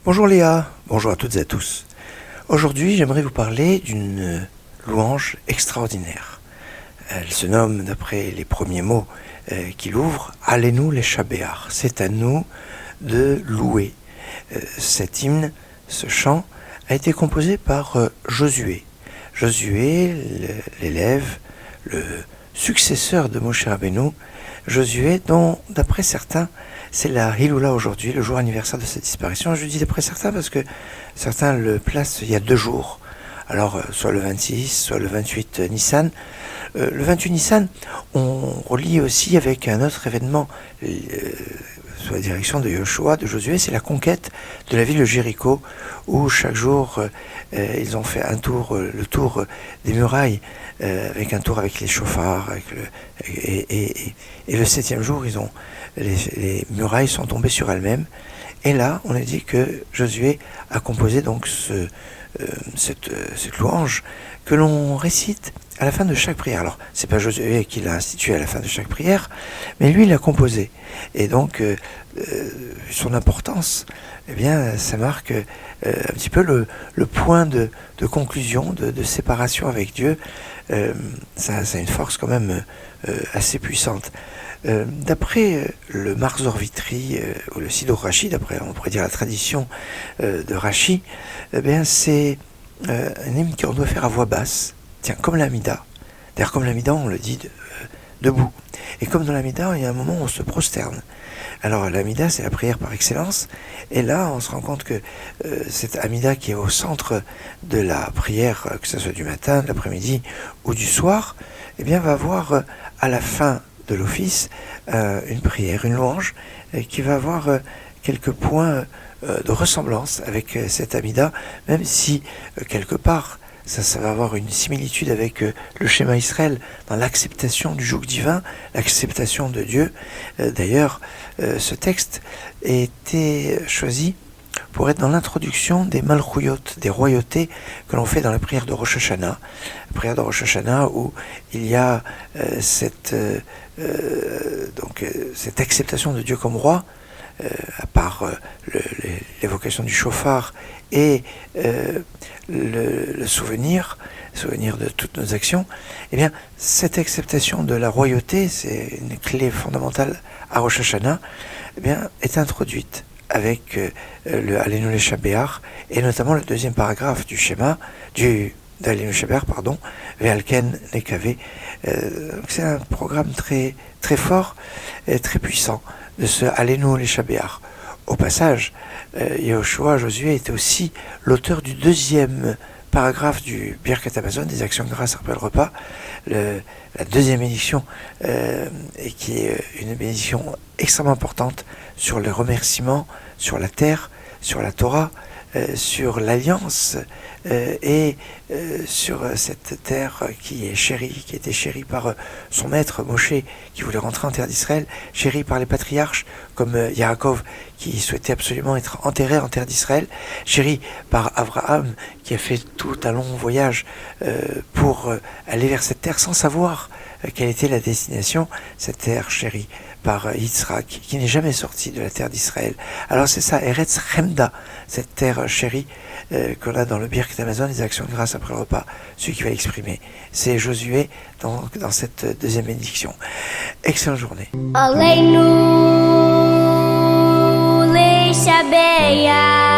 Bonjour Léa, bonjour à toutes et à tous. Aujourd'hui, j'aimerais vous parler d'une louange extraordinaire. Elle se nomme, d'après les premiers mots qu'il ouvre, « Allez-nous les Shabéar ». C'est à nous de louer. Cet hymne, ce chant, a été composé par Josué. Josué, l'élève, le successeur de Moshe Rabbeinu, Josué, dont, d'après certains, c'est la Hiloula aujourd'hui, le jour anniversaire de sa disparition. Je dis d'après certains parce que certains le placent il y a 2 jours. Alors, soit le 26, soit le 28 Nissan. Le 28 Nissan, on relie aussi avec un autre événement sous la direction de Yoshua, de Josué, c'est la conquête de la ville de Jéricho, où chaque jour, ils ont fait un tour, le tour des murailles, avec un tour avec les chauffards, et le 7e jour, les murailles sont tombées sur elles-mêmes. Et là, on a dit que Josué a composé donc cette louange que l'on récite à la fin de chaque prière. Alors, c'est pas Josué qui l'a institué à la fin de chaque prière, mais lui, il l'a composé. Et donc, son importance, eh bien, ça marque un petit peu le point de conclusion, de séparation avec Dieu. Ça a une force quand même assez puissante. D'après le Marzor Vitry ou le Siddur Rashi, d'après on pourrait dire la tradition de Rashi, eh bien c'est un hymne qu'on doit faire à voix basse, tiens, comme l'Amida. D'ailleurs, comme l'Amida, on le dit debout. Et comme dans l'Amida, il y a un moment où on se prosterne. Alors l'Amida, c'est la prière par excellence, et là on se rend compte que cette Amida qui est au centre de la prière, que ce soit du matin, de l'après-midi ou du soir, eh bien va avoir à la fin de l'office une prière, une louange qui va avoir quelques points de ressemblance avec cette Amida, même si quelque part ça va avoir une similitude avec le schéma Israël dans l'acceptation du joug divin, l'acceptation de Dieu. D'ailleurs, ce texte a été choisi pour être dans l'introduction des Malchuyot, des royautés que l'on fait dans la prière de Rosh Hashanah. La prière de Rosh Hashanah où il y a cette acceptation de Dieu comme roi, à part l'évocation du chauffard et le souvenir de toutes nos actions, eh bien, cette acceptation de la royauté, c'est une clé fondamentale à Rosh Hashanah, eh bien, est introduite avec le Allez-nous les Shabéar, et notamment le 2e paragraphe du schéma, d'Allez-nous les Shabéar, pardon, Ve'alken Nekavé. C'est un programme très, très fort et très puissant de ce Allez-nous les Shabéar. Au passage, Yehoshua, Josué, était aussi l'auteur du 2e paragraphe du Birkat Hamazon, des actions de grâce après le repas, la 2e bénédiction, et qui est une bénédiction extrêmement importante sur les remerciements, sur la terre, sur la Torah, sur l'alliance, et sur cette terre qui est chérie, qui était chérie par son maître Moshe, qui voulait rentrer en terre d'Israël, chérie par les patriarches comme Yaakov, qui souhaitait absolument être enterré en terre d'Israël, chérie par Abraham, qui a fait tout un long voyage pour aller vers cette terre sans savoir quelle était la destination, cette terre chérie par Yitzhak, qui n'est jamais sorti de la terre d'Israël. Alors c'est ça, Eretz Chemda, cette terre chérie qu'on a dans le Birkat Hamazon, les actions de grâce après le repas, celui qui va l'exprimer. C'est Josué dans cette 2e bénédiction. Excellente journée. Aleinu le Shabéar.